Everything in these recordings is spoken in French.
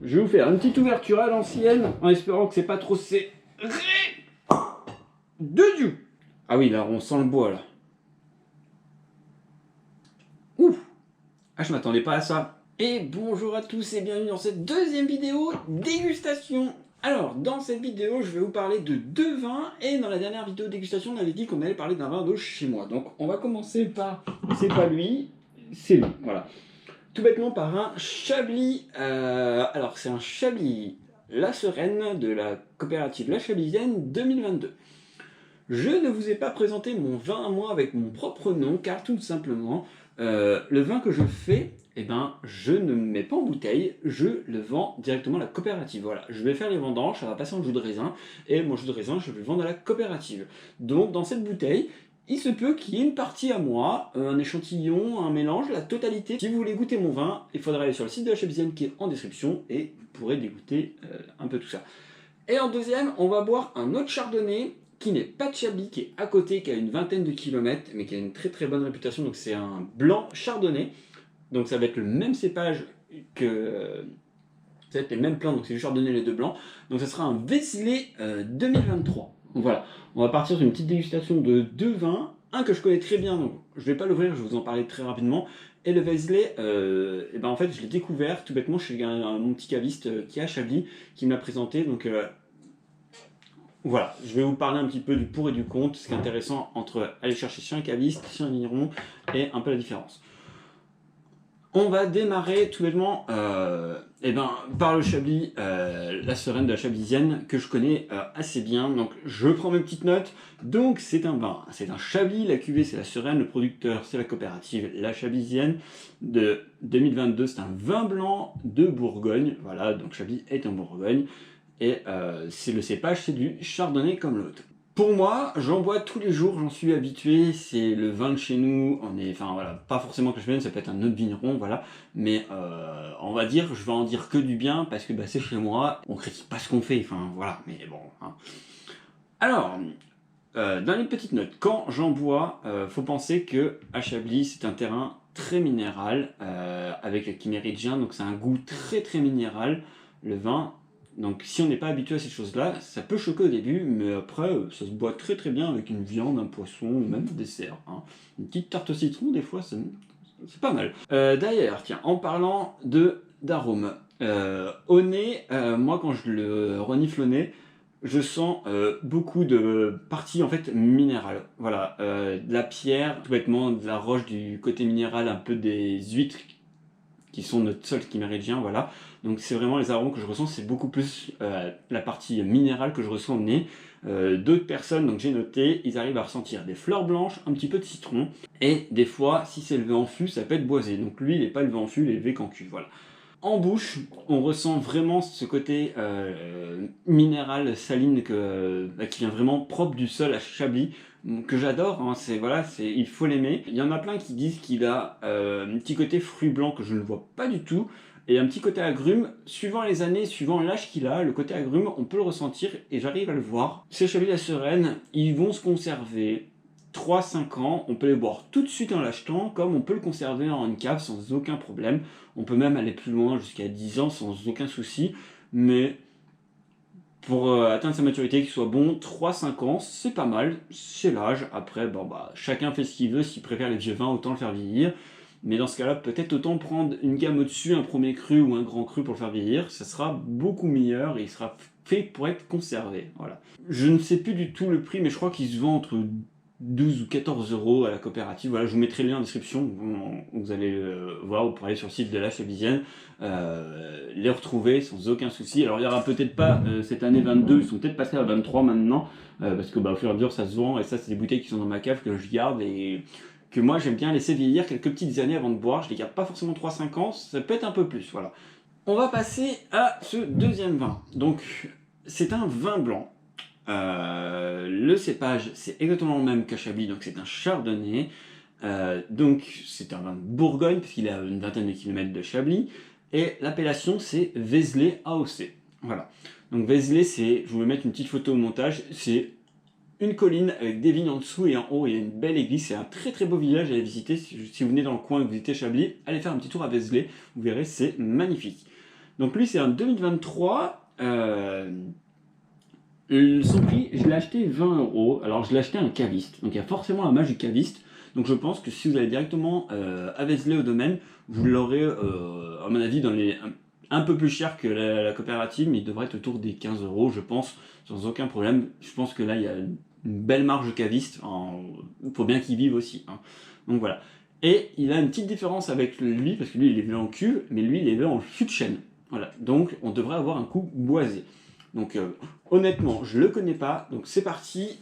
je vais vous faire une petite ouverture à l'ancienne, en espérant que c'est pas trop serré de Dieu. Ah oui, là, on sent le bois, là. Ouf. Ah, je m'attendais pas à ça. Et bonjour à tous et bienvenue dans cette deuxième vidéo dégustation. Alors, dans cette vidéo, je vais vous parler de deux vins, et dans la dernière vidéo dégustation, on avait dit qu'on allait parler d'un vin de chez moi. Donc, on va commencer par, c'est pas lui, c'est lui, voilà. Tout bêtement par un Chablis, alors c'est un Chablis La Sereine de la coopérative La Chablisienne 2022. Je ne vous ai pas présenté mon vin à moi avec mon propre nom, car tout simplement, le vin que je fais, eh ben, je ne me mets pas en bouteille, je le vends directement à la coopérative. Voilà, je vais faire les vendanges, ça va passer en jus de raisin, et mon jus de raisin, je vais le vendre à la coopérative. Donc, dans cette bouteille, il se peut qu'il y ait une partie à moi, un échantillon, un mélange, la totalité. Si vous voulez goûter mon vin, il faudra aller sur le site de la Chablisienne qui est en description, et vous pourrez dégoûter un peu tout ça. Et en deuxième, on va boire un autre chardonnay, qui n'est pas de Chablis, qui est à côté, qui a une vingtaine de kilomètres, mais qui a une très très bonne réputation. Donc c'est un blanc chardonnay. Donc ça va être le même cépage que... ça va être les mêmes plants, donc c'est du chardonnay les deux blancs. Donc ça sera un Vézelay 2023. Donc voilà, on va partir sur une petite dégustation de deux vins. Un que je connais très bien, donc je ne vais pas l'ouvrir, je vais vous en parler très rapidement. Et le Vézelay, et ben en fait je l'ai découvert tout bêtement chez mon petit caviste qui est à Chablis, qui me l'a présenté. Donc voilà, je vais vous parler un petit peu du pour et du contre, ce qui est intéressant entre aller chercher chez un caviste, chez un vigneron, et un peu la différence. On va démarrer tout bêtement par le Chablis, La Sereine de la Chablisienne, que je connais assez bien. Donc je prends mes petites notes. Donc c'est un vin, c'est un Chablis, la cuvée c'est La Sereine, le producteur c'est la coopérative La Chablisienne de 2022. C'est un vin blanc de Bourgogne, voilà, donc Chablis est en Bourgogne. Et c'est le cépage, c'est du chardonnay comme l'autre. Pour moi, j'en bois tous les jours, j'en suis habitué, c'est le vin de chez nous, on est, enfin voilà, pas forcément que je vienne, ça peut être un autre vigneron, voilà, mais on va dire, je vais en dire que du bien, parce que bah, c'est chez moi, on critique pas ce qu'on fait, enfin voilà, mais bon. Hein. Alors, dans les petites notes, quand j'en bois, faut penser que à Chablis, c'est un terrain très minéral, avec le chiméridien, donc c'est un goût très très minéral, le vin. Donc si on n'est pas habitué à ces choses-là, ça peut choquer au début, mais après ça se boit très très bien avec une viande, un poisson, ou même un dessert. Hein. Une petite tarte au citron, des fois, c'est pas mal. D'ailleurs, tiens, en parlant d'arômes, au nez, moi quand je le renifle au nez, je sens beaucoup de parties en fait minérales. Voilà, de la pierre, tout bêtement, de la roche du côté minéral, un peu des huîtres qui sont notre sol chiméridien, voilà. Donc c'est vraiment les arômes que je ressens, c'est beaucoup plus la partie minérale que je ressens au nez. D'autres personnes, donc j'ai noté, ils arrivent à ressentir des fleurs blanches, un petit peu de citron, et des fois, si c'est levé en fût, ça peut être boisé. Donc lui, il n'est pas levé en fût, il est levé qu'en cuve, voilà. En bouche, on ressent vraiment ce côté minéral, saline, qui vient vraiment propre du sol à Chablis, que j'adore, hein, voilà, il faut l'aimer. Il y en a plein qui disent qu'il a un petit côté fruit blanc que je ne vois pas du tout, et un petit côté agrume. Suivant les années, suivant l'âge qu'il a, le côté agrume, on peut le ressentir, et j'arrive à le voir. Ces Chablis La Sereine, ils vont se conserver 3-5 ans, on peut les boire tout de suite en l'achetant, comme on peut le conserver dans une cave sans aucun problème. On peut même aller plus loin, jusqu'à 10 ans sans aucun souci, mais pour atteindre sa maturité, qu'il soit bon, 3-5 ans, c'est pas mal, c'est l'âge. Après, bon, bah, chacun fait ce qu'il veut, s'il préfère les vieux vins, autant le faire vieillir. Mais dans ce cas-là, peut-être autant prendre une gamme au-dessus, un premier cru ou un grand cru pour le faire vieillir, ça sera beaucoup meilleur et il sera fait pour être conservé. Voilà. Je ne sais plus du tout le prix, mais je crois qu'il se vend entre 12 ou 14 euros à la coopérative. Voilà, je vous mettrai le lien en description, vous allez voir, vous pourrez aller sur le site de la Chablisienne, les retrouver sans aucun souci. Alors il n'y aura peut-être pas cette année 22, ils sont peut-être passés à 23 maintenant, parce que bah, au fur et à mesure ça se vend, et ça c'est des bouteilles qui sont dans ma cave que je garde et que moi j'aime bien laisser vieillir quelques petites années avant de boire. Je les garde pas forcément 3-5 ans, ça peut être un peu plus, voilà. On va passer à ce deuxième vin. Donc c'est un vin blanc. Le cépage, c'est exactement le même qu'à Chablis, donc c'est un chardonnay. Donc c'est un vin de Bourgogne, parce qu'il est à une vingtaine de kilomètres de Chablis. Et l'appellation, c'est Vézelay AOC. Voilà. Donc Vézelay, je vous vais mettre une petite photo au montage, c'est une colline avec des vignes en dessous et en haut il y a une belle église. C'est un très très beau village à aller visiter. Si vous venez dans le coin et que vous visitez Chablis, allez faire un petit tour à Vézelay, vous verrez, c'est magnifique. Donc lui c'est un 2023. Son prix, je l'ai acheté 20 €. Alors je l'ai acheté à un caviste. Donc il y a forcément la magie du caviste. Donc je pense que si vous allez directement à Vézelay au domaine, vous l'aurez à mon avis dans les un peu plus cher que la coopérative, mais il devrait être autour des 15 € je pense, sans aucun problème. Je pense que là il y a une belle marge de caviste. Il faut bien qu'il vive aussi. Hein. Donc voilà. Et il a une petite différence avec lui, parce que lui il est élevé en cuve, mais lui il est élevé en fût de chêne. Voilà. Donc on devrait avoir un coup boisé. Donc honnêtement, je le connais pas, donc c'est parti.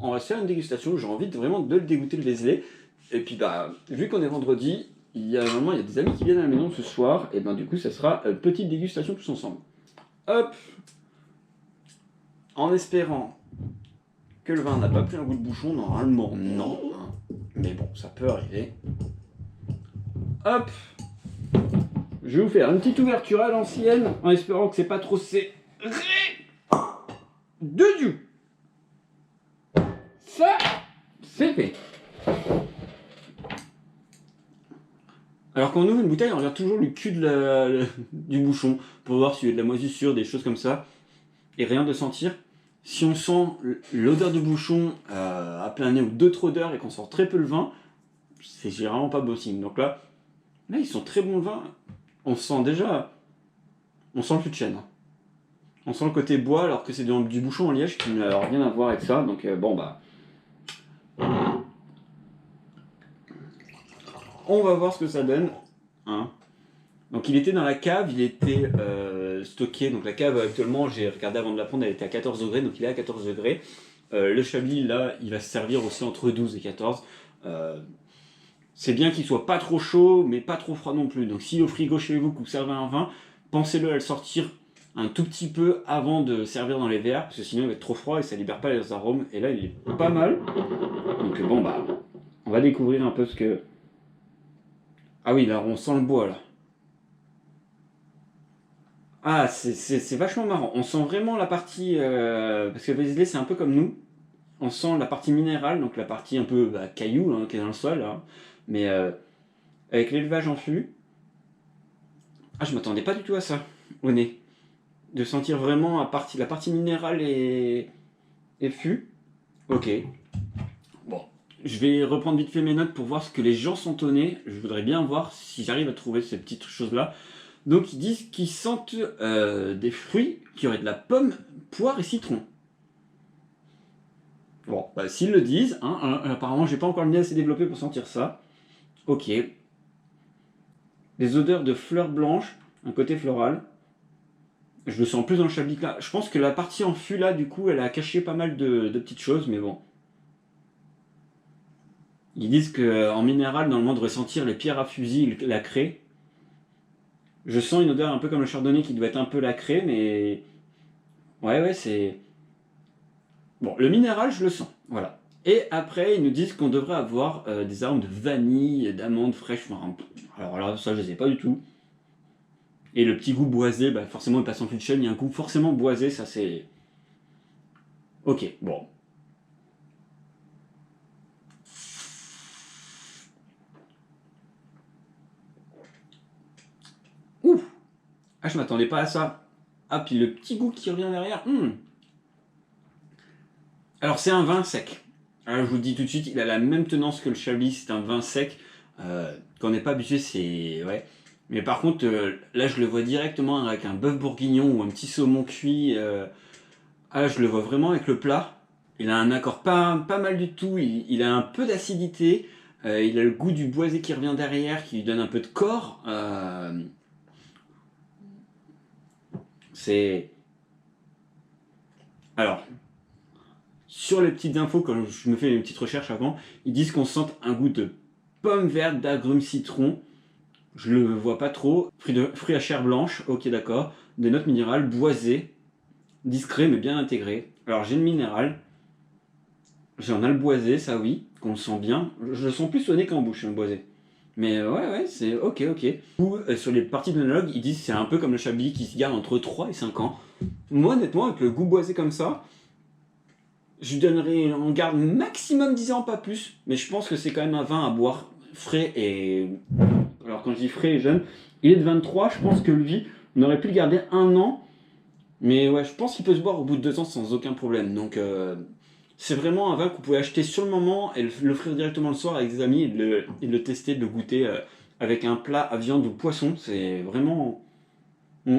On va se faire une dégustation. J'ai envie vraiment de le dégoûter le Vézelay. Et puis bah, vu qu'on est vendredi, il y a des amis qui viennent à la maison ce soir, et ben du coup ça sera une petite dégustation tous ensemble. Hop, en espérant que le vin n'a pas pris un goût de bouchon, normalement non, mais bon ça peut arriver. Hop, je vais vous faire une petite ouverture à l'ancienne, en espérant que c'est pas trop serré de Dieu. Ça, c'est fait. Alors quand on ouvre une bouteille, on regarde toujours le cul du bouchon pour voir s'il y a de la moisissure, des choses comme ça, et rien de sentir. Si on sent l'odeur de bouchon à plein nez ou d'autres odeurs et qu'on sent très peu le vin, c'est généralement pas bon signe. Donc là, ils sont très bons le vin. On sent déjà, on sent le fût de chêne. On sent le côté bois alors que c'est du bouchon en liège qui n'a rien à voir avec ça. Donc bon bah. On va voir ce que ça donne. Hein. Donc il était dans la cave, il était stocké. Donc la cave actuellement, j'ai regardé avant de la prendre, elle était à 14 degrés, donc il est à 14 degrés. Le Chablis là, il va se servir aussi entre 12 et 14. C'est bien qu'il soit pas trop chaud, mais pas trop froid non plus. Donc si au frigo chez vous que vous servez un vin, pensez-le à le sortir un tout petit peu avant de servir dans les verres, parce que sinon il va être trop froid et ça libère pas les arômes. Et là il est pas mal. Donc bon bah, on va découvrir un peu ce que... Ah oui, là, on sent le bois, là. Ah, c'est vachement marrant. On sent vraiment la partie... parce que le Vézelay, c'est un peu comme nous. On sent la partie minérale, donc la partie un peu caillou, hein, qui est dans le sol. Là. Mais avec l'élevage en fût... Ah, je m'attendais pas du tout à ça, au nez. De sentir vraiment la partie minérale et fût. Ok. Bon. Je vais reprendre vite fait mes notes pour voir ce que les gens sont au nez. Je voudrais bien voir si j'arrive à trouver ces petites choses-là. Donc ils disent qu'ils sentent des fruits qui auraient de la pomme, poire et citron. Bon, bah, s'ils le disent, apparemment j'ai pas encore le nez assez développé pour sentir ça. Ok. Des odeurs de fleurs blanches, un côté floral. Je le sens plus dans le Chablis là. Je pense que la partie en fût là, du coup, elle a caché pas mal de petites choses, mais bon. Ils disent qu'en minéral, normalement, on devrait sentir les pierres à fusil, la craie. Je sens une odeur un peu comme le chardonnay qui doit être un peu lacré, mais... Ouais, c'est... Bon, le minéral, je le sens, voilà. Et après, ils nous disent qu'on devrait avoir des arômes de vanille, d'amandes fraîches. Enfin, alors là, ça, je ne sais pas du tout. Et le petit goût boisé, bah, forcément, il passe en fût de chêne, il y a un goût forcément boisé, ça c'est... Ok, bon. Ouf! Ah, je m'attendais pas à ça. Ah, puis le petit goût qui revient derrière. Alors, c'est un vin sec. Alors, je vous le dis tout de suite, il a la même tenance que le Chablis, c'est un vin sec. Quand on n'est pas habitué, c'est... Ouais. Mais par contre, là, je le vois directement avec un bœuf bourguignon ou un petit saumon cuit. Ah, je le vois vraiment avec le plat. Il a un accord pas mal du tout. Il a un peu d'acidité. Il a le goût du boisé qui revient derrière, qui lui donne un peu de corps. C'est... Alors, sur les petites infos, quand je me fais une petite recherche avant, ils disent qu'on sent un goût de pomme verte, d'agrumes, citron. Je le vois pas trop. Fruits à chair blanche, ok d'accord. Des notes minérales, boisées, discret mais bien intégré. Alors j'ai le minéral. J'en ai le boisé, ça oui, qu'on le sent bien. Je le sens plus au nez qu'en bouche, le boisé. Mais ouais, c'est ok. Ou sur les parties d'onologue, ils disent que c'est un peu comme le Chablis qui se garde entre 3 et 5 ans. Moi, honnêtement, avec le goût boisé comme ça, je lui donnerais en garde maximum 10 ans, pas plus. Mais je pense que c'est quand même un vin à boire frais et... Alors quand je dis frais et jeune, il est de 23, je pense que lui, On aurait pu le garder 1 an, mais ouais, je pense qu'il peut se boire au bout de 2 ans sans aucun problème. Donc c'est vraiment un vin que vous pouvez acheter sur le moment et l'offrir directement le soir avec des amis et de le tester, de le goûter avec un plat à viande ou poisson. C'est vraiment... Mm.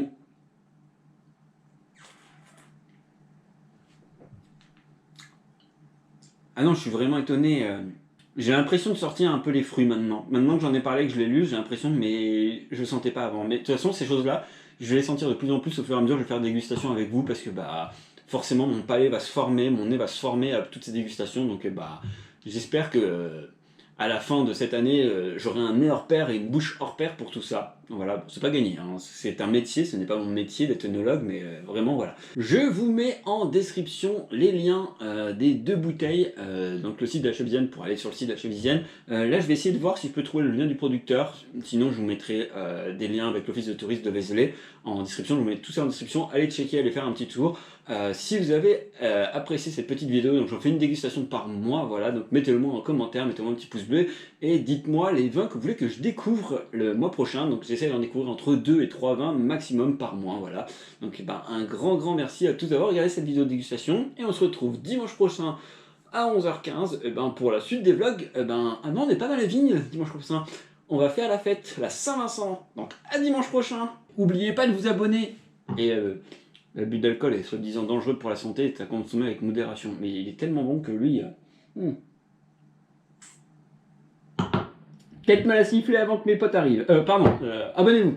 Ah non, je suis vraiment étonné. J'ai l'impression de sortir un peu les fruits maintenant. Maintenant que j'en ai parlé, que je l'ai lu, j'ai l'impression, mais je le sentais pas avant. Mais de toute façon, ces choses-là, je vais les sentir de plus en plus au fur et à mesure. Je vais faire des dégustations avec vous parce que bah forcément mon palais va se former, mon nez va se former à toutes ces dégustations. Donc bah j'espère que à la fin de cette année, j'aurai un nez hors pair et une bouche hors pair pour tout ça. Voilà, bon, c'est pas gagné, hein. C'est un métier, ce n'est pas mon métier d'être œnologue, mais vraiment voilà. Je vous mets en description les liens des 2 bouteilles, donc le site de la Chevizienne pour aller sur le site de la Chevizienne. Là, je vais essayer de voir si je peux trouver le lien du producteur, sinon je vous mettrai des liens avec l'office de tourisme de Vézelay en description. Je vous mets tout ça en description, allez checker, allez faire un petit tour. Si vous avez apprécié cette petite vidéo, donc j'en fais une dégustation par mois, voilà, donc mettez-le moi en commentaire, mettez-moi un petit pouce bleu et dites-moi les vins que vous voulez que je découvre le mois prochain. Donc j'essaie d'en découvrir entre 2 et 3 vins maximum par mois, voilà. Donc bah, un grand merci à tous d'avoir regardé cette vidéo de dégustation et on se retrouve dimanche prochain à 11h15 pour la suite des vlogs. Ah non, on n'est pas dans la vigne dimanche prochain. On va faire la fête, la Saint-Vincent. Donc à dimanche prochain. N'oubliez pas de vous abonner. Et l'abus d'alcool est soi-disant dangereux pour la santé et à consommer avec modération. Mais il est tellement bon que lui... Peut-être me la siffler avant que mes potes arrivent. Pardon, abonnez-vous.